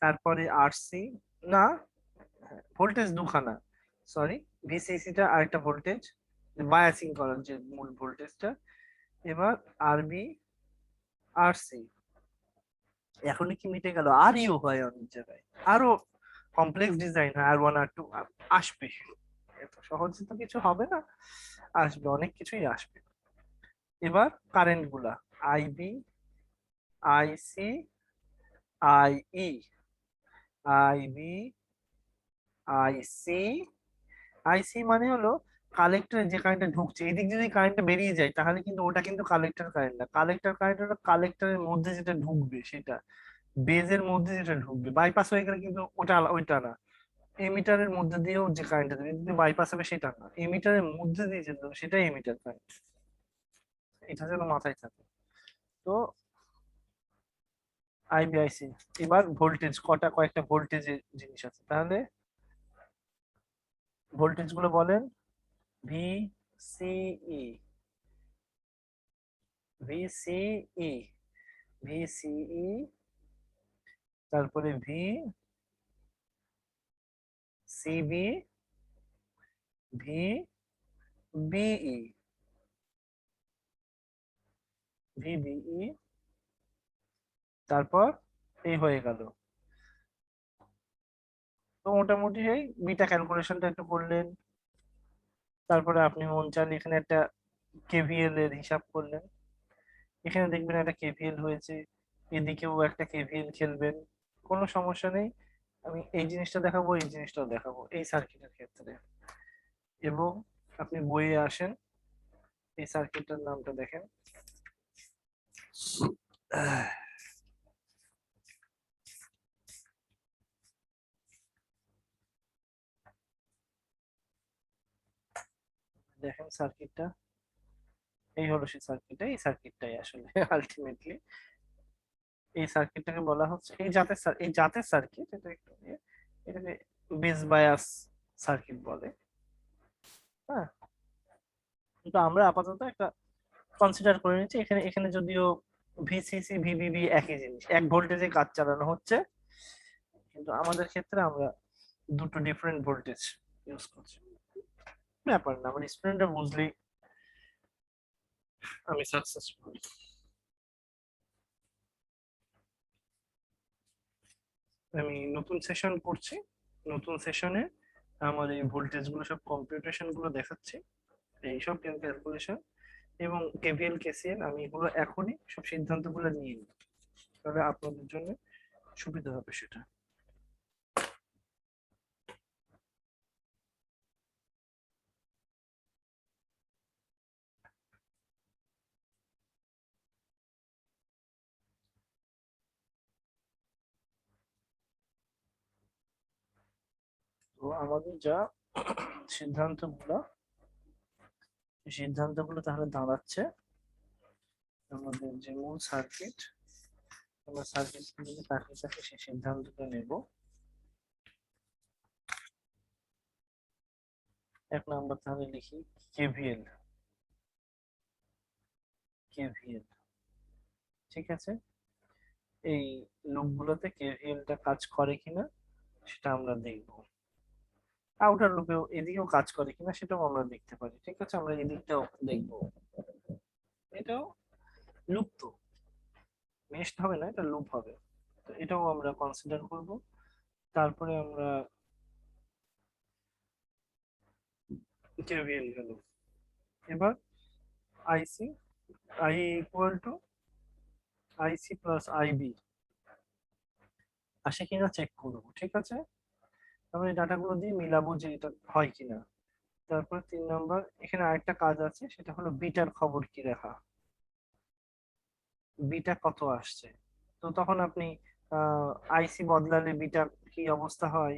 তারপরে আরসি, না ভোল্টেজ দুখানা, সরি, ভিসিসি টা আরেকটা ভোল্টেজ, বায়াসিং করার যে মূল ভোল্টেজটা, এবার আরবি, আরসি। এখনই কি মিটে গেল, আর ইউ হয় অনেক জায়গায়, আরো কমপ্লেক্স ডিজাইন হয়, আর 1 আর 2 আসবে, এত সহজে তো কিছু হবে না, আসবে, অনেক কিছুই আসবে। এবার কারেন্ট গুলা, আইবি, আইসি, আইই, আইবি, আইসি। আইসি মানে হলো কালেক্টরে যে কারেন্টটা ঢুকছে, এদিক যদি কারেন্টটা বেরিয়ে যায় তাহলে কিন্তু ওটা কিন্তু কালেক্টর কারেন্ট না। কালেক্টর কারেন্ট হলো কালেক্টরের মধ্যে যেটা ঢুকবে সেটা, বেজের মধ্যে যেটা ঢুকবে। বাইপাস হয়ে গেলে কিন্তু ওইটা না। এমিটারের মধ্যে দিয়েও যে কারেন্টটা দেবে কিন্তু বাইপাস হবে সেটা না, এমিটারের মধ্যে দিয়ে যেতে হবে সেটাই এমিটার কারেন্ট। এটা যেন মাথায় থাকে। তো আইবিআইসি। এবার ভোল্টেজ, কয়েকটা ভোল্টেজের জিনিস আছে, তাহলে ভোল্টেজ গুলো বলেন। ভি সিই, ভিসিই, ভিসিই, তারপরে V CB, V BE, VBE, তারপর এই হয়ে গেল। তো মোটামুটি এই বিটা ক্যালকুলেশনটা একটু করলেন, তারপরে আপনি মন চাইলে এখানে একটা কেভিএল এর হিসাব করলেন। এখানে দেখবেন একটা কেভিএল হয়েছে, এদিকেও একটা কেভিএল খেলবেন, কোনো সমস্যা নেই। আমি এই জিনিসটা দেখাবো, এই জিনিসটাও দেখাবো এই সার্কিটের ক্ষেত্রে। এবং আপনি বইয়ে আসেন, এই সার্কিটটার নামটা দেখেন। দেখেন সার্কিটটা, এই হলো সেই সার্কিটটা, এই সার্কিটটাই আসলে আলটিমেটলি এই সার্কিটটাকে বলা হচ্ছে, এই জাতের সার্কিট, এটা একটু এটাকে বেস বায়াস সার্কিট বলে। হ্যাঁ, কিন্তু আমরা আপাতত একটা কনসিডার করে নিচ্ছি, এখানে এখানে যদিও ভিসিসি ভিবিবি একই জিনিস, এক ভোল্টেজে কাজ চালানো হচ্ছে, কিন্তু আমাদের ক্ষেত্রে আমরা দুটো ডিফারেন্ট ভোল্টেজ ইউজ করছি। ব্যাপার না, আমার স্টুডেন্টরা বুঝলেই আমি সাকসেসফুল। আমি নতুন সেশন করছি, নতুন সেশনে আমার এই ভোল্টেজ গুলো সব কম্পিউটেশন গুলো দেখাচ্ছি, এইসব ক্যালকুলেশন এবং কেভিএল কেসিএল, আমি এগুলো এখনই সব সিদ্ধান্তগুলো নিয়ে নিই, তাহলে আপনাদের জন্য সুবিধা হবে সেটা। তো আমাদের যা সিদ্ধান্তগুলো, সিদ্ধান্তগুলো তাহলে দাঁড়াচ্ছে, আমাদের যে মূল সার্কিট, আমরা সার্কিট তাকে তাকে সেই সিদ্ধান্তটা নেব। এক নাম্বার তাহলে লিখি কেভিএল, কেভিএল, ঠিক আছে। এই লুপগুলোতে কেভিএলটা কাজ করে কিনা সেটা আমরা দেখব, আউটার লুপেও এদিকেও কাজ করে কিনা সেটাও আমরা দেখতে পারি, ঠিক আছে, আমরা এদিকটাও দেখবো। এটাও লুপ, তো মেশড হবে না, এটা লুপ হবে, তো এটাও আমরা কনসিডার করব। তারপরে আমরা কেভিএল গেল, এবার IC, I equal to IC plus IB আসে কিনা চেক করবো, ঠিক আছে। আমরা এই ডাটাগুলো দিয়ে মিলাবো যে এটা হয় কিনা। তারপর 3 নম্বর, এখানে আরেকটা কাজ আছে, সেটা হলো বিটার খবর কি রাখা, বিটা কত আসছে। তো তখন আপনি আইসি বদলালে বিটা কি অবস্থা হয়,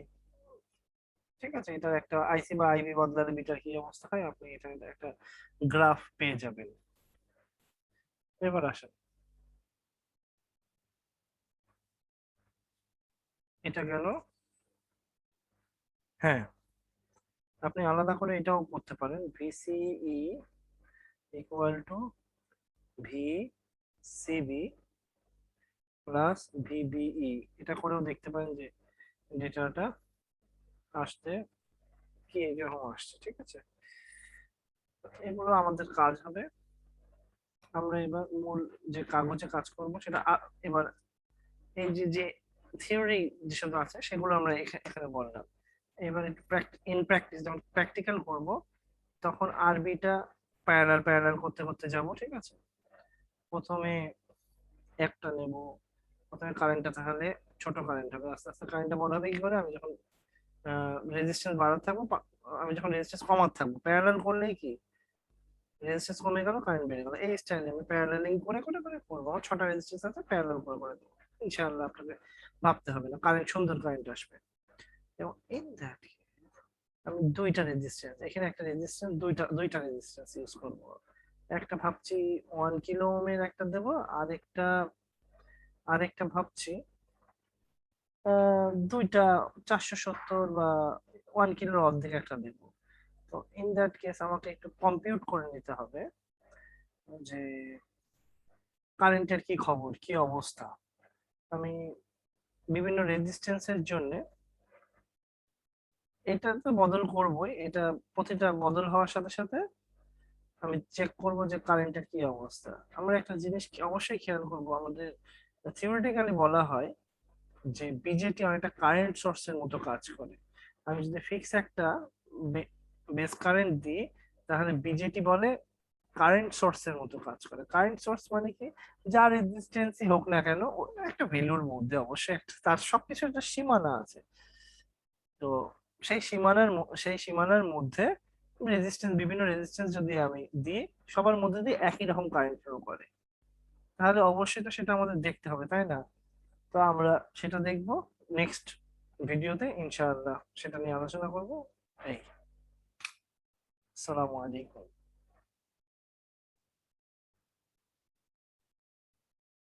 ঠিক আছে, এটার একটা আইসি বা আইবি বদলালে বিটার কি অবস্থা হয় আপনি এটা একটা গ্রাফ পেয়ে যাবেন। এবার আসেন, এটা গেল। হ্যাঁ, আপনি আলাদা করে এটাও করতে পারেন, VCE equal to V CB plus VBE, এটা করেও দেখতে পারেন যে ডেটাটা আসতে কি এরকম আসছে, ঠিক আছে। এগুলো আমাদের কাজ হবে। আমরা এবার মূল যে কাগজে কাজ করব সেটা এবার এই যে যে থিওরি যেসব আছে সেগুলো আমরা এখানে বললাম। এবার ইন প্র্যাকটিস যখন প্র্যাকটিক্যাল করব তখন আরবিটা প্যারালাল প্যারালাল করতে করতে যাব, ঠিক আছে। প্রথমে একটা নেব। প্রথমে কারেন্টটা তাহলে ছোট কারেন্ট হবে, আস্তে আস্তে কারেন্টটা বড় হবে কি করে, আমি যখন রেজিস্ট্যান্স বাড়াতে থাকবো, আমি যখন রেজিস্ট্যান্স কমাতে থাকবো, প্যারালাল করলেই কি রেজিস্ট্যান্স কমে গেল, কারেন্ট বেড়ে গেল। এই স্টাইলে আমি প্যারালালিং করে করে করে করবো। আমার 6টা রেজিস্ট্যান্স আছে, প্যারালাল করে করে দেবো। ইনশাআল্লাহ আপনাকে ভাবতে হবে না, কারেন্ট সুন্দর কারেন্ট আসবে। এবং ইন দ্যাট আমি দুইটা রেজিস্ট্যান্স, এখানে একটা রেজিস্ট্যান্স, দুইটা দুইটা রেজিস্ট্যান্স ইউজ করবো। একটা ভাবছি 1 কিলো ওহমের একটা দেবো, আরেকটা আরেকটা ভাবছি দুইটা 470 বা 1 কিলোর অর্ধেক একটা দেবো। তো ইন দ্যাট কেস আমাকে একটু কম্পিউট করে নিতে হবে যে কারেন্টের কি খবর, কি অবস্থা। আমি বিভিন্ন রেজিস্ট্যান্সের জন্য এটা তো বদল করবোই, এটা প্রতিটা বদল হওয়ার সাথে সাথে আমি চেক করব যে কারেন্টের কি অবস্থা। আমরা একটা জিনিস অবশ্যই খেয়াল করব, আমাদের থিওরিটিক্যালি বলা হয় যে বিজেটি অনেকটা কারেন্ট সোর্সের মতো কাজ করে। আমি যদি ফিক্স একটা বেস কারেন্ট দিই, তাহলে বিজেটি বলে কারেন্ট সোর্সের মতো কাজ করে। কারেন্ট সোর্স মানে কি, যা রেজিস্ট্যান্সই হোক না কেন, ও একটা ভ্যালুর মধ্যে অবশ্যই একটা তার সবকিছু একটা সীমানা আছে। তো সেই সীমানার মধ্যে রেজিস্ট্যান্স, বিভিন্ন রেজিস্ট্যান্স যদি আমি দিই, সবার মধ্যে দিয়ে একই রকম কারেন্ট ফ্লো করে, তাহলে অবশ্যই তো সেটা আমাদের দেখতে হবে, তাই না? তো আমরা সেটা দেখব নেক্সট ভিডিওতে ইনশাআল্লাহ, সেটা নিয়ে আলোচনা করব। এই, আসসালামু আলাইকুম।